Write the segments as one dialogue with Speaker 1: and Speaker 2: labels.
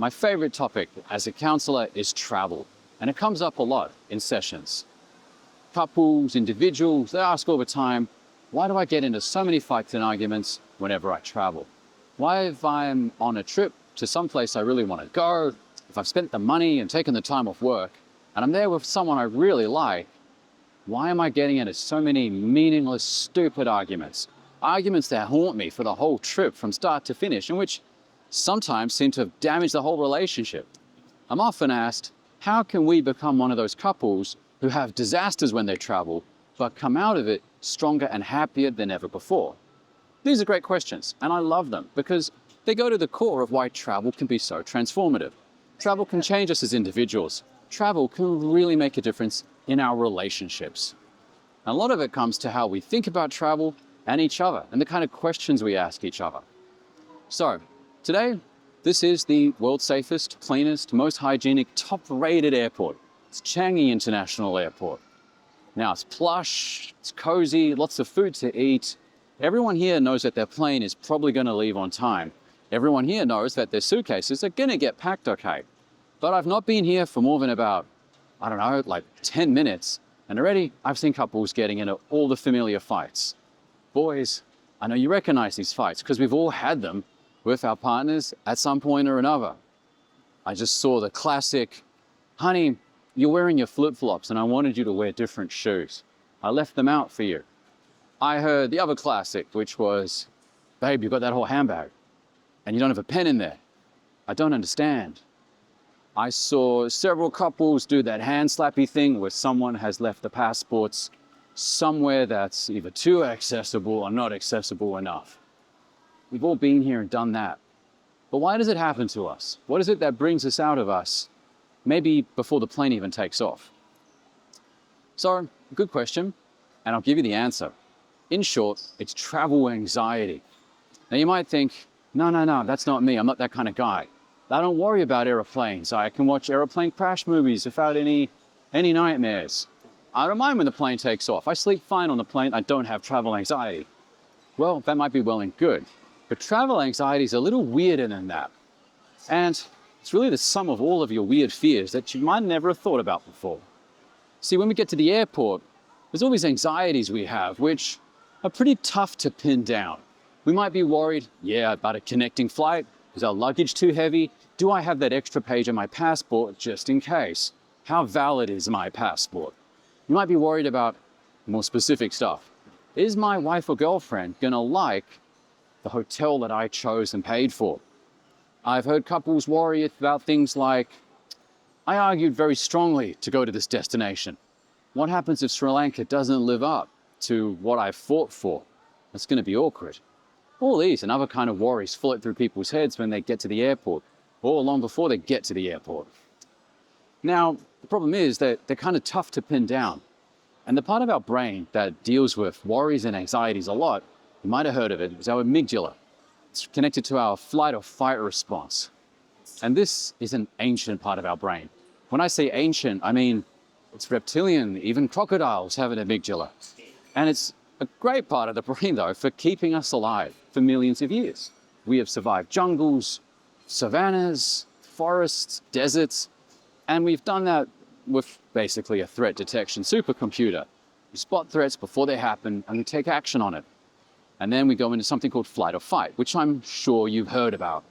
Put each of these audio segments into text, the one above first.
Speaker 1: My favorite topic as a counselor is travel, and it comes up a lot in sessions. Couples, individuals, they ask all the time, why do I get into so many fights and arguments whenever I travel? Why, if I'm on a trip to some place I really want to go, if I've spent the money and taken the time off work, and I'm there with someone I really like, why am I getting into so many meaningless, stupid arguments? Arguments that haunt me for the whole trip from start to finish, and which sometimes seem to have damaged the whole relationship. I'm often asked, how can we become one of those couples who have disasters when they travel, but come out of it stronger and happier than ever before? These are great questions, and I love them because they go to the core of why travel can be so transformative. Travel can change us as individuals. Travel can really make a difference in our relationships. And a lot of it comes to how we think about travel and each other, and the kind of questions we ask each other. So, today, this is the world's safest, cleanest, most hygienic, top-rated airport. It's Changi International Airport. Now, it's plush, it's cozy, lots of food to eat. Everyone here knows that their plane is probably going to leave on time. Everyone here knows that their suitcases are going to get packed okay. But I've not been here for more than about, I don't know, like 10 minutes, and already I've seen couples getting into all the familiar fights. Boys, I know you recognize these fights because we've all had them with our partners at some point or another. I just saw the classic, honey, you're wearing your flip-flops and I wanted you to wear different shoes. I left them out for you. I heard the other classic, which was, babe, you've got that whole handbag and you don't have a pen in there. I don't understand. I saw several couples do that hand slappy thing where someone has left the passports somewhere that's either too accessible or not accessible enough. We've all been here and done that. But why does it happen to us? What is it that brings us out of us, maybe before the plane even takes off? So, good question, and I'll give you the answer. In short, it's travel anxiety. Now you might think, no, that's not me. I'm not that kind of guy. I don't worry about airplanes. I can watch airplane crash movies without any nightmares. I don't mind when the plane takes off. I sleep fine on the plane. I don't have travel anxiety. Well, that might be well and good. But travel anxiety is a little weirder than that. And it's really the sum of all of your weird fears that you might never have thought about before. See, when we get to the airport, there's all these anxieties we have, which are pretty tough to pin down. We might be worried, about a connecting flight. Is our luggage too heavy? Do I have that extra page on my passport just in case? How valid is my passport? You might be worried about more specific stuff. Is my wife or girlfriend gonna like the hotel that I chose and paid for? I've heard couples worry about things like, I argued very strongly to go to this destination. What happens if Sri Lanka doesn't live up to what I fought for? It's gonna be awkward. All these and other kind of worries float through people's heads when they get to the airport, or long before they get to the airport. Now, the problem is that they're kind of tough to pin down. And the part of our brain that deals with worries and anxieties a lot, you might have heard of it, is our amygdala. It's connected to our flight or fight response. And this is an ancient part of our brain. When I say ancient, I mean it's reptilian. Even crocodiles have an amygdala. And it's a great part of the brain, though, for keeping us alive for millions of years. We have survived jungles, savannas, forests, deserts, and we've done that with basically a threat detection supercomputer. We spot threats before they happen and we take action on it. And then we go into something called flight or fight, which I'm sure you've heard about.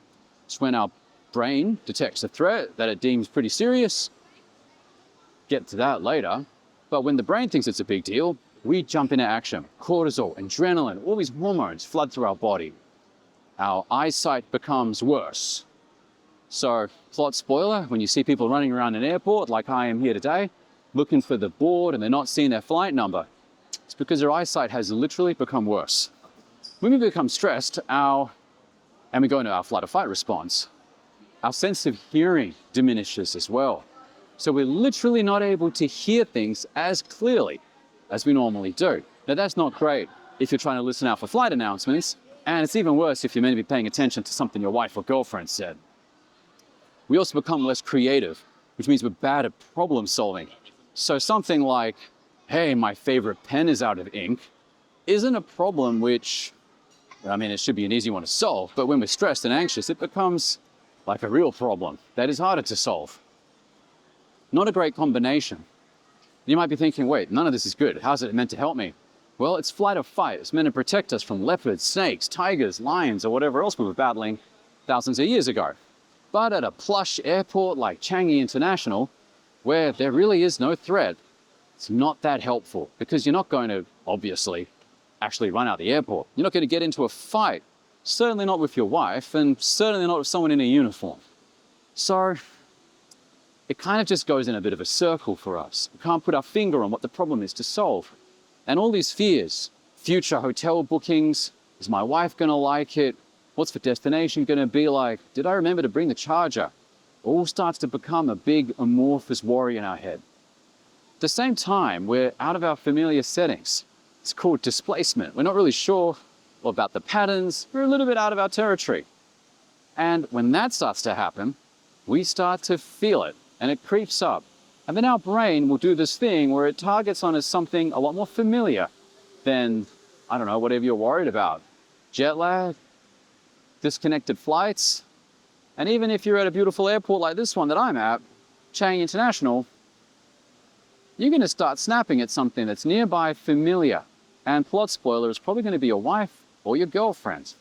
Speaker 1: It's when our brain detects a threat that it deems pretty serious. Get to that later. But when the brain thinks it's a big deal, we jump into action. Cortisol, adrenaline, all these hormones flood through our body. Our eyesight becomes worse. So, plot spoiler, when you see people running around an airport like I am here today, looking for the board and they're not seeing their flight number, it's because their eyesight has literally become worse. When we become stressed, and we go into our flight or fight response, our sense of hearing diminishes as well. So we're literally not able to hear things as clearly as we normally do. Now that's not great if you're trying to listen out for flight announcements, and it's even worse if you're meant to be paying attention to something your wife or girlfriend said. We also become less creative, which means we're bad at problem solving. So something like, hey, my favorite pen is out of ink, isn't a problem which, it should be an easy one to solve, but when we're stressed and anxious, it becomes like a real problem that is harder to solve. Not a great combination. You might be thinking, wait, none of this is good. How's it meant to help me? Well, it's flight or fight. It's meant to protect us from leopards, snakes, tigers, lions, or whatever else we were battling thousands of years ago. But at a plush airport like Changi International, where there really is no threat, it's not that helpful because you're not going to, obviously, actually run out the airport. You're not going to get into a fight, certainly not with your wife, and certainly not with someone in a uniform. So it kind of just goes in a bit of a circle for us. We can't put our finger on what the problem is to solve. And all these fears, future hotel bookings, is my wife going to like it? What's the destination going to be like? Did I remember to bring the charger? All starts to become a big amorphous worry in our head. At the same time, we're out of our familiar settings. It's called displacement. We're not really sure about the patterns. We're a little bit out of our territory. And when that starts to happen, we start to feel it and it creeps up. And then our brain will do this thing where it targets on as something a lot more familiar than, I don't know, whatever you're worried about. Jet lag, disconnected flights, and even if you're at a beautiful airport like this one that I'm at, Changi International, you're going to start snapping at something that's nearby familiar. And plot spoiler is probably going to be your wife or your girlfriend.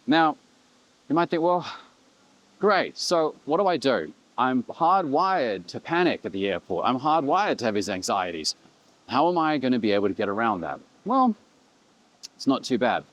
Speaker 1: Now, you might think, well, great, so what do I do? I'm hardwired to panic at the airport. I'm hardwired to have these anxieties. How am I going to be able to get around that? Well, it's not too bad.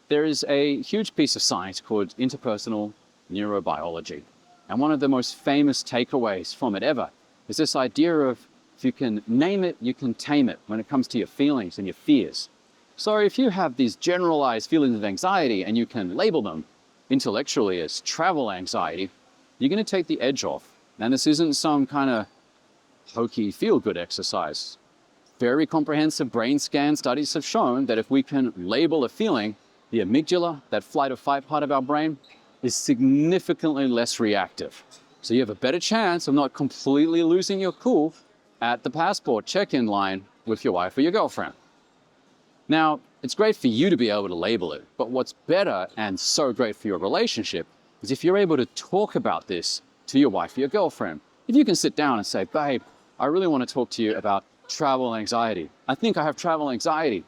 Speaker 1: There is a huge piece of science called interpersonal neurobiology. And one of the most famous takeaways from it ever is this idea of if you can name it, you can tame it when it comes to your feelings and your fears. So if you have these generalized feelings of anxiety and you can label them intellectually as travel anxiety, you're going to take the edge off. And this isn't some kind of hokey feel-good exercise. Very comprehensive brain scan studies have shown that if we can label a feeling, the amygdala, that flight or fight part of our brain, is significantly less reactive. So you have a better chance of not completely losing your cool at the passport check-in line with your wife or your girlfriend. Now, it's great for you to be able to label it, but what's better and so great for your relationship is if you're able to talk about this to your wife or your girlfriend. If you can sit down and say, babe, I really want to talk to you about travel anxiety. I think I have travel anxiety.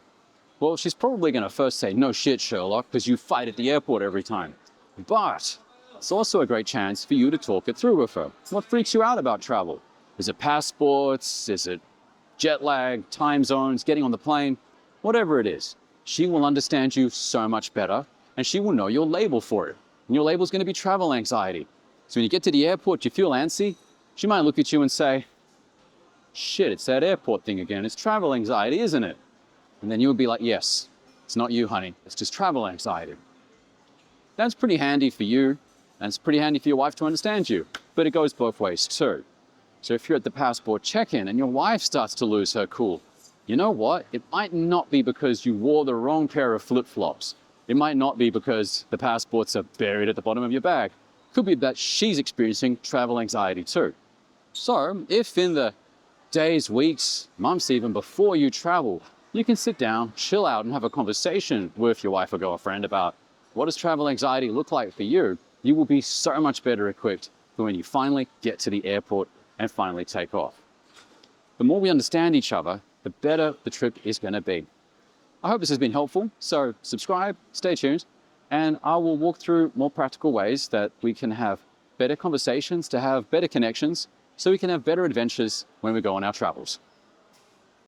Speaker 1: Well, she's probably going to first say, no shit, Sherlock, because you fight at the airport every time. But it's also a great chance for you to talk it through with her. What freaks you out about travel? Is it passports? Is it jet lag, time zones, getting on the plane? Whatever it is, she will understand you so much better and she will know your label for it. And your label is going to be travel anxiety. So when you get to the airport, you feel antsy, she might look at you and say, shit, it's that airport thing again. It's travel anxiety, isn't it? And then you would be like, yes, it's not you, honey. It's just travel anxiety. That's pretty handy for you, and it's pretty handy for your wife to understand you. But it goes both ways too. So if you're at the passport check-in and your wife starts to lose her cool, you know what? It might not be because you wore the wrong pair of flip-flops. It might not be because the passports are buried at the bottom of your bag. It could be that she's experiencing travel anxiety too. So if in the days, weeks, months even before you travel, you can sit down, chill out, and have a conversation with your wife or girlfriend about what does travel anxiety look like for you, you will be so much better equipped for when you finally get to the airport and finally take off. The more we understand each other, the better the trip is going to be. I hope this has been helpful, so subscribe, stay tuned, and I will walk through more practical ways that we can have better conversations, to have better connections, so we can have better adventures when we go on our travels.